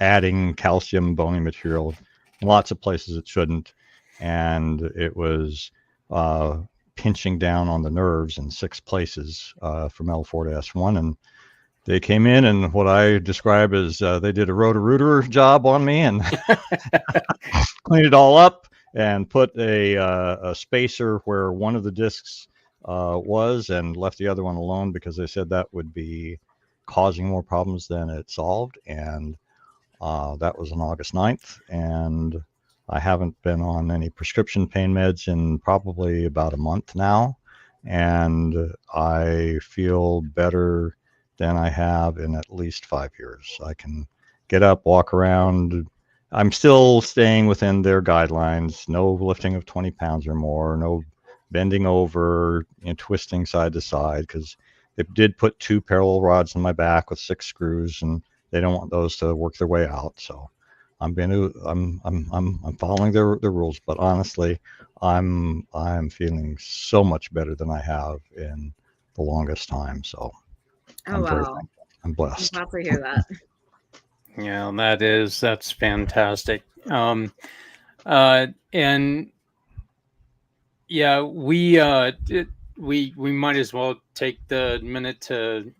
adding calcium, bony material in lots of places it shouldn't, and it was pinching down on the nerves in 6 places from L4 to S1. And they came in, and what I describe as they did a roto-rooter job on me and cleaned it all up and put a spacer where one of the discs was, and left the other one alone, because they said that would be causing more problems than it solved. And that was on August 9th. And I haven't been on any prescription pain meds in probably about a month now. And I feel better than I have in at least 5 years. I can get up, walk around. I'm still staying within their guidelines. No lifting of 20 pounds or more, no bending over and twisting side to side, because they did put 2 parallel rods in my back with 6 screws, and they don't want those to work their way out. So I'm following their rules, but honestly, I'm feeling so much better than I have in the longest time. So oh, wow. I'm blessed. I'm glad to hear that. Yeah, that's fantastic. And yeah, we might as well take the minute to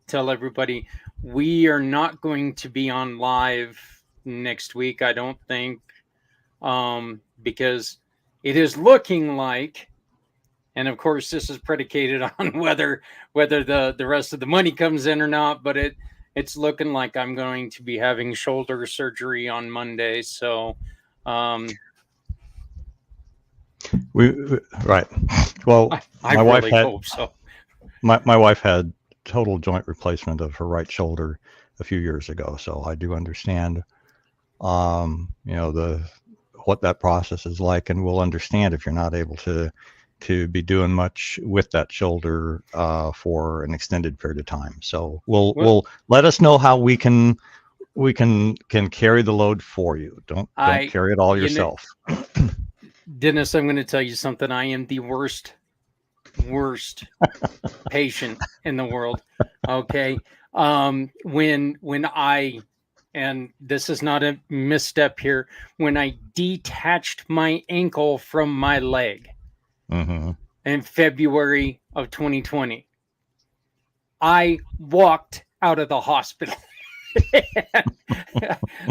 tell everybody we are not going to be on live next week, I don't think, because it is looking like, and of course this is predicated on whether the rest of the money comes in or not, but it's looking like I'm going to be having shoulder surgery on Monday. So right. Well, I my wife really had hope so. my wife had total joint replacement of her right shoulder a few years ago, so I do understand, the what that process is like, and we'll understand if you're not able to be doing much with that shoulder for an extended period of time. So we'll let us know how we can carry the load for you. Don't carry it all yourself. Dennis, I'm going to tell you something. I am the worst patient in the world. Okay. When I, and this is not a misstep here, when I detached my ankle from my leg in February of 2020, I walked out of the hospital.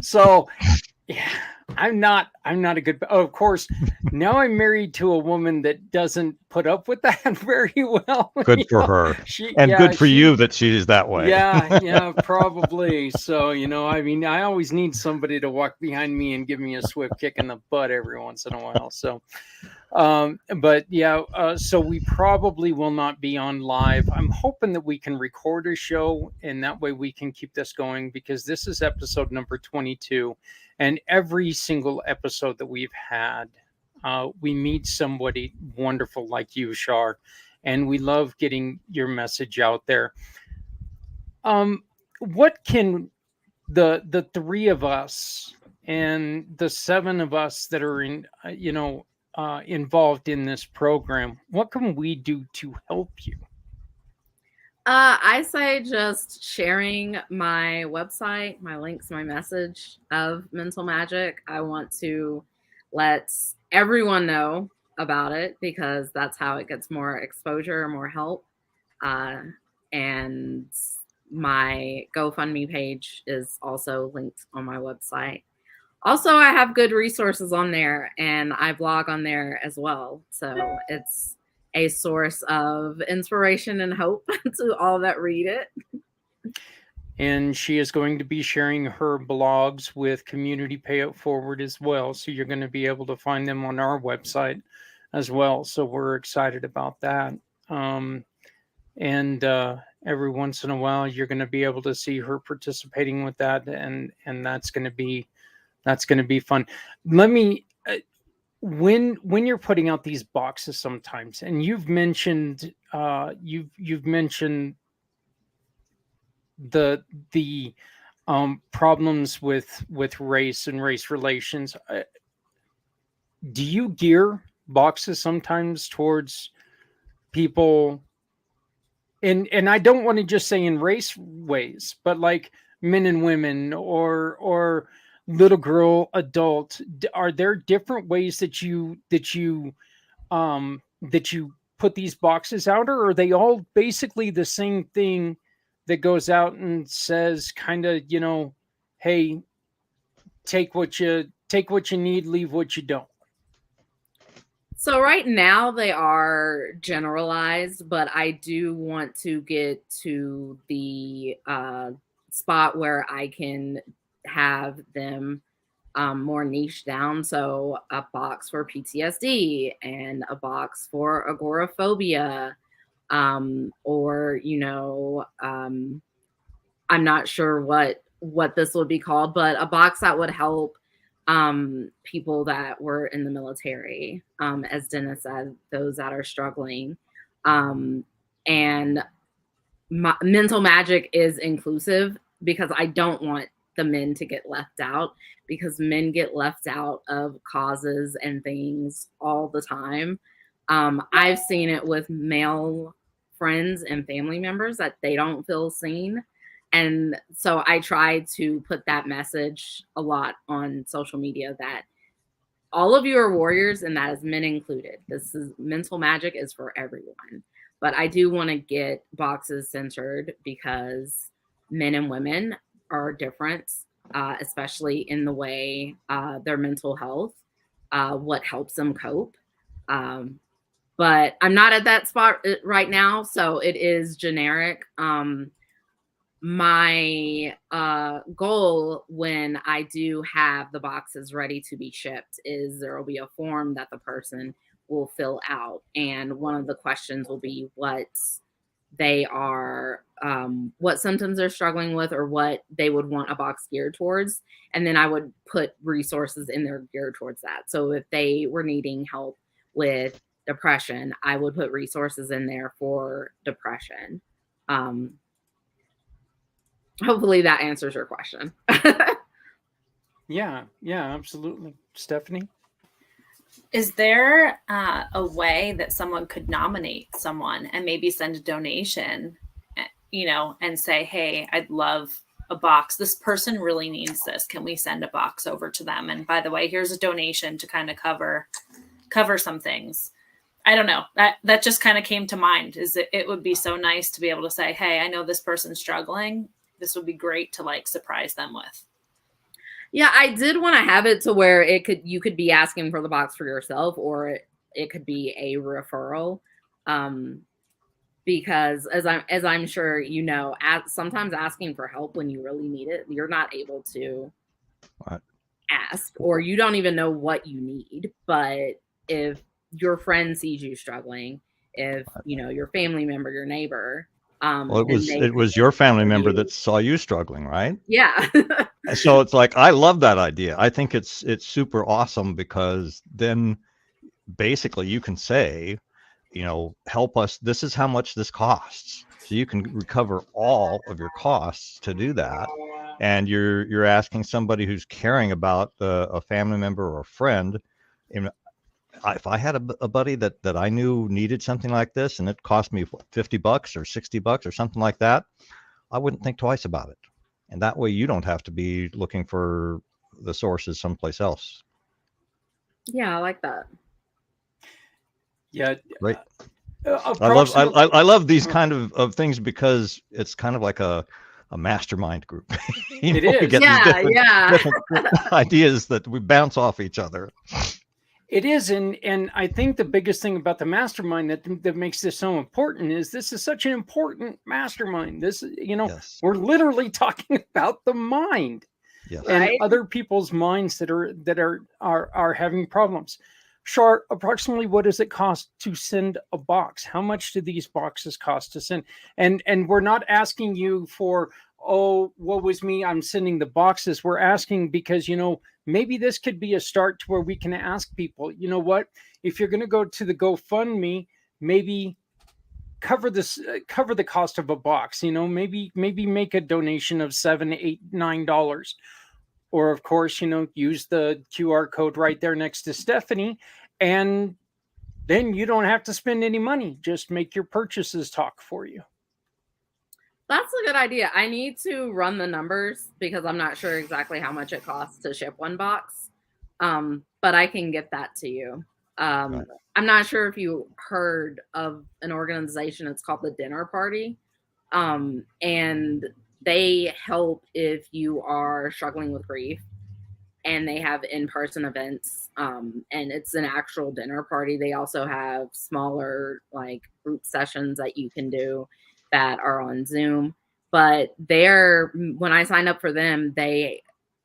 So yeah, I'm not a good, of course, now I'm married to a woman that doesn't put up with that very well. Good for her. And good for you that she's that way. Yeah, probably. So, I mean, I always need somebody to walk behind me and give me a swift kick in the butt every once in a while. So, but yeah, so we probably will not be on live. I'm hoping that we can record a show and that way we can keep this going, because this is episode number 22. And every single episode that we've had, we meet somebody wonderful like you, Shar, and we love getting your message out there. What can the three of us and the seven of us that are in, involved in this program, what can we do to help you? I say just sharing my website, my links, my message of Mental Magic. I want to let everyone know about it because that's how it gets more exposure, more help. And my GoFundMe page is also linked on my website. Also, I have good resources on there and I blog on there as well. So it's a source of inspiration and hope to all that read it. And she is going to be sharing her blogs with Community Pay It Forward as well. So you're going to be able to find them on our website as well. So we're excited about that. And every once in a while, you're going to be able to see her participating with that. And that's going to be fun. Let me, when you're putting out these boxes sometimes, and you've mentioned you've mentioned the problems with race and race relations, do you gear boxes sometimes towards people, and I don't want to just say in race ways, but like men and women or little girl, adult? Are there different ways that you put these boxes out, or are they all basically the same thing that goes out and says kind of, hey, take what you need, leave what you don't? So right now they are generalized, but I do want to get to the spot where I can have them more niche down. So a box for PTSD and a box for agoraphobia, or I'm not sure what this would be called, but a box that would help people that were in the military, as Dennis said, those that are struggling. And Mental Magic is inclusive because I don't want the men to get left out, because men get left out of causes and things all the time. I've seen it with male friends and family members that they don't feel seen. And so I try to put that message a lot on social media that all of you are warriors, and that is men included. This is mental magic is for everyone. But I do want to get boxes censored because men and women are different, especially in the way their mental health, what helps them cope. But I'm not at that spot right now, so it is generic. My goal when I do have the boxes ready to be shipped is there will be a form that the person will fill out. And one of the questions will be what they are, what symptoms they're struggling with or what they would want a box geared towards. And then I would put resources in there geared towards that. So if they were needing help with depression, I would put resources in there for depression. Hopefully that answers your question. Yeah, absolutely. Stephanie? Is there a way that someone could nominate someone and maybe send a donation, and say, hey, I'd love a box. This person really needs this. Can we send a box over to them? And by the way, here's a donation to kind of cover some things. I don't know. That just kind of came to mind. It would be so nice to be able to say, hey, I know this person's struggling. This would be great to surprise them with. Yeah, I did want to have it to where you could be asking for the box for yourself, or it could be a referral. Because as I'm sure sometimes asking for help when you really need it, you're not able to ask, or you don't even know what you need. But if your friend sees you struggling, if your family member, your neighbor, well, it was your family member that saw you struggling, right? Yeah. So it's like, I love that idea. I think it's super awesome, because then basically you can say, help us. This is how much this costs. So you can recover all of your costs to do that. And you're asking somebody who's caring about a family member or a friend. If I had a buddy that I knew needed something like this, and it cost me $50 or $60 or something like that, I wouldn't think twice about it. And that way you don't have to be looking for the sources someplace else. Yeah, I like that. Yeah. Right. I love these kind of things, because it's kind of like a mastermind group. It is. We get these different ideas that we bounce off each other. It is, and I think the biggest thing about the mastermind that makes this so important is this is such an important mastermind. This, Yes. We're literally talking about the mind, Yes. and Right. other people's minds that are having problems. Char, approximately what does it cost to send a box? How much do these boxes cost to send? And we're not asking you for, oh, woe was me, I'm sending the boxes. We're asking because, maybe this could be a start to where we can ask people, you know what, if you're going to go to the GoFundMe, maybe cover the cost of a box, maybe make a donation of $7, $8, $9. Or of course, use the QR code right there next to Stephanie, and then you don't have to spend any money. Just make your purchases talk for you. That's a good idea. I need to run the numbers because I'm not sure exactly how much it costs to ship one box. But I can get that to you. Right. I'm not sure if you heard of an organization. It's called the Dinner Party. And they help if you are struggling with grief, and they have in-person events. And it's an actual dinner party. They also have smaller group sessions that you can do that are on Zoom. But when I signed up for them, they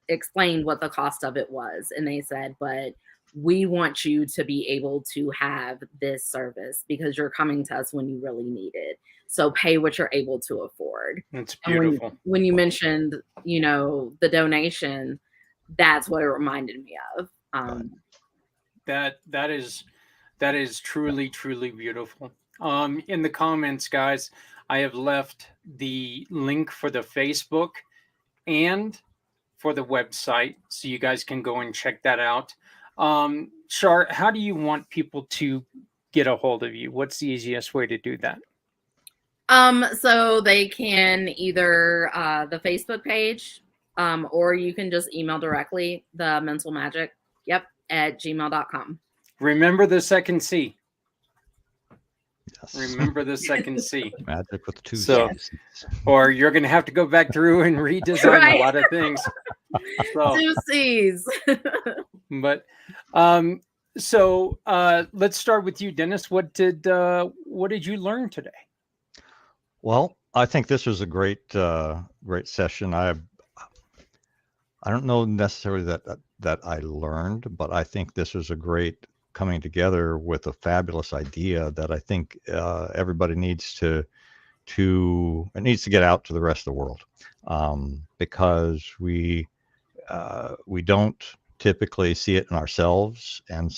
explained what the cost of it was. And they said, but we want you to be able to have this service because you're coming to us when you really need it. So pay what you're able to afford. That's beautiful. When you mentioned, the donation, that's what it reminded me of. That is truly, truly beautiful. In the comments, guys, I have left the link for the Facebook and for the website, so you guys can go and check that out. Char, how do you want people to get a hold of you? What's the easiest way to do that? So they can either the Facebook page, or you can just email directly the mental magic, at gmail.com. Remember the second C. Yes. Remember the second C. Magic with two So- C's. Or you're going to have to go back through and redesign Right. a lot of things. So, 2 C's. but let's start with you, Dennis. What did you learn today? Well, I think this was a great session. I don't know necessarily that I learned, but I think this was a great coming together with a fabulous idea that I think everybody needs to get out to the rest of the world, because we don't typically see it in ourselves, and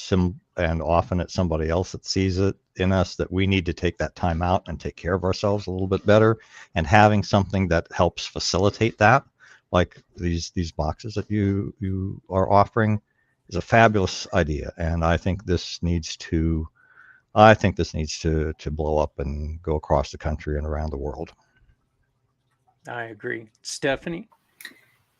often it's somebody else that sees it in us, that we need to take that time out and take care of ourselves a little bit better. And having something that helps facilitate that, like these boxes that you are offering, is a fabulous idea. And I think this needs to blow up and go across the country and around the world. I agree. Stephanie?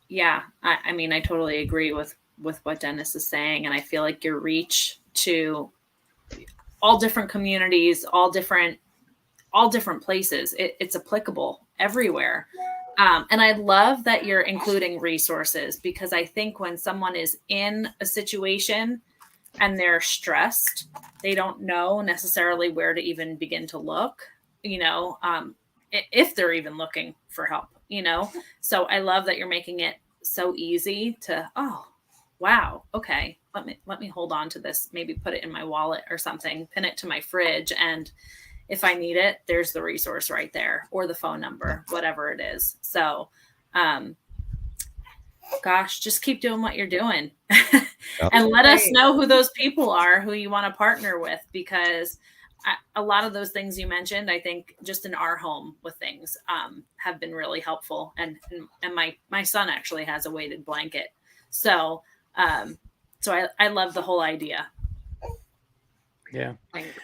Yeah, I mean, I totally agree with what Dennis is saying. And I feel like your reach to all different communities, all different places, it's applicable everywhere. And I love that you're including resources, because I think when someone is in a situation and they're stressed, they don't know necessarily where to even begin to look, if they're even looking for help, So I love that you're making it so easy to, oh, wow, okay, let me hold on to this, maybe put it in my wallet or something, pin it to my fridge, and if I need it, there's the resource right there, or the phone number, whatever it is. So, gosh, just keep doing what you're doing. And let us know who those people are who you want to partner with, because a lot of those things you mentioned, I think just in our home with things, have been really helpful. And my son actually has a weighted blanket. So I love the whole idea. Yeah. Thanks.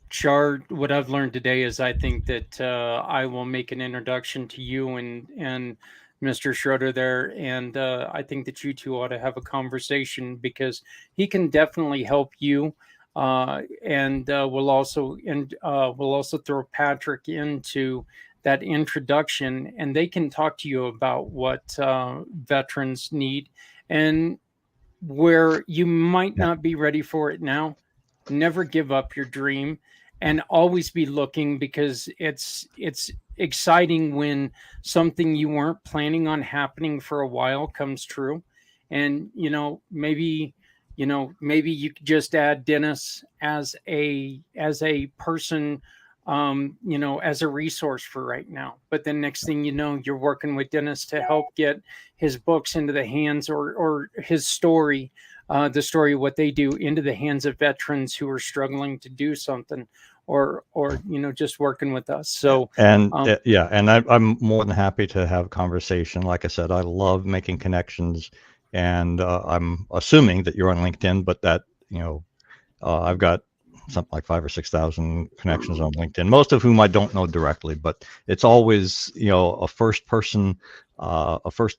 Char, what I've learned today is I think that I will make an introduction to you and Mr. Schroeder there, and I think that you two ought to have a conversation, because he can definitely help you, and we'll also throw Patrick into that introduction, and they can talk to you about what veterans need and where you might not be ready for it now. Never give up your dream, and always be looking, because it's exciting when something you weren't planning on happening for a while comes true. And maybe you could just add Dennis as a person, as a resource for right now. But then next thing you know, you're working with Dennis to help get his books into the hands, or his story, the story of what they do, into the hands of veterans who are struggling to do something, or just working with us. So and I'm more than happy to have a conversation. Like I said, I love making connections, and I'm assuming that you're on LinkedIn, but that I've got something like 5,000 or 6,000 connections on LinkedIn, most of whom I don't know directly, but it's always, a first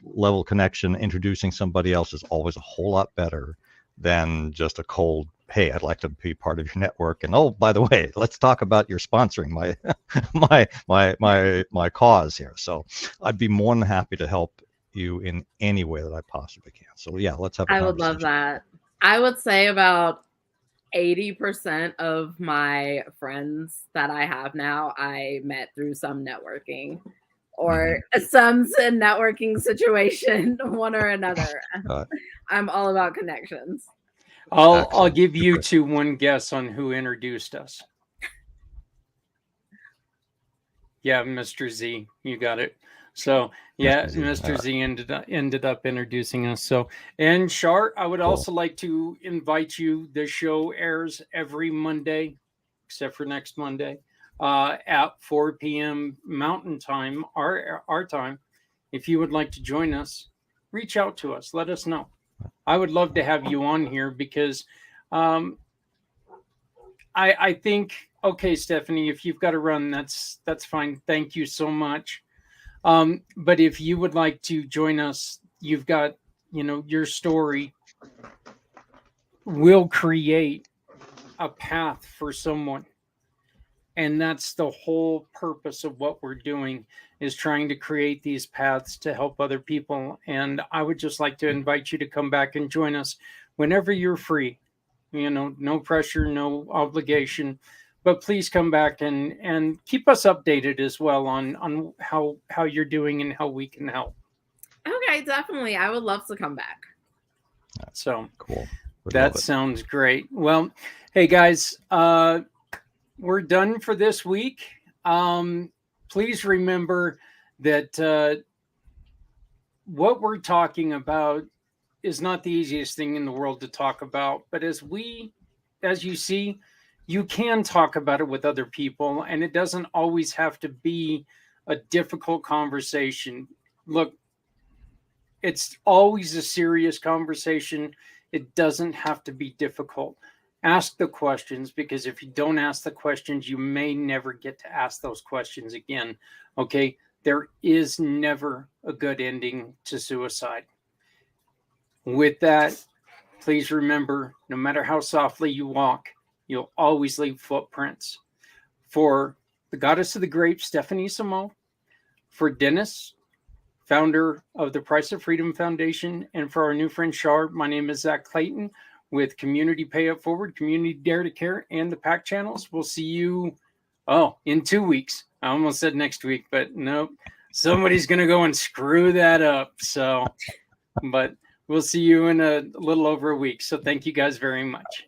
level connection. Introducing somebody else is always a whole lot better than just a cold, hey, I'd like to be part of your network, and oh, by the way, let's talk about your sponsoring my cause here. So I'd be more than happy to help you in any way that I possibly can. So yeah, let's have a I would love that. I would say about 80% of my friends that I have now, I met through some networking or some networking situation, one or another. I'm all about connections. I'll give you two one guess on who introduced us. Yeah, Mr. Z, you got it. So yeah, Mr. Z ended up introducing us. So, and Char, I would also like to invite you. The show airs every Monday, except for next Monday, at 4 p.m. Mountain Time, our time. If you would like to join us, reach out to us. Let us know. I would love to have you on here, because I think Okay, Stephanie, if you've got to run, that's fine. Thank you so much. But if you would like to join us, you've got, your story will create a path for someone. And that's the whole purpose of what we're doing, is trying to create these paths to help other people. And I would just like to invite you to come back and join us whenever you're free. No pressure, no obligation, but please come back and keep us updated as well on how you're doing and how we can help. Okay, definitely. I would love to come back. So Cool. that sounds great. Well, hey guys, we're done for this week. Please remember that what we're talking about is not the easiest thing in the world to talk about. But as you see, you can talk about it with other people, and it doesn't always have to be a difficult conversation. Look, it's always a serious conversation. It doesn't have to be difficult. Ask the questions, because if you don't ask the questions, you may never get to ask those questions again. Okay? There is never a good ending to suicide. With that, please remember, no matter how softly you walk, you'll always leave footprints. For the goddess of the grapes, Stephanie Samo, for Dennis, founder of the Price of Freedom Foundation, and for our new friend Shar, my name is Zach Clayton with Community Pay It Forward, Community Dare to Care, and the PAC channels. We'll see you, in 2 weeks. I almost said next week, but nope. Somebody's going to go and screw that up. So, but we'll see you in a little over a week. So thank you guys very much.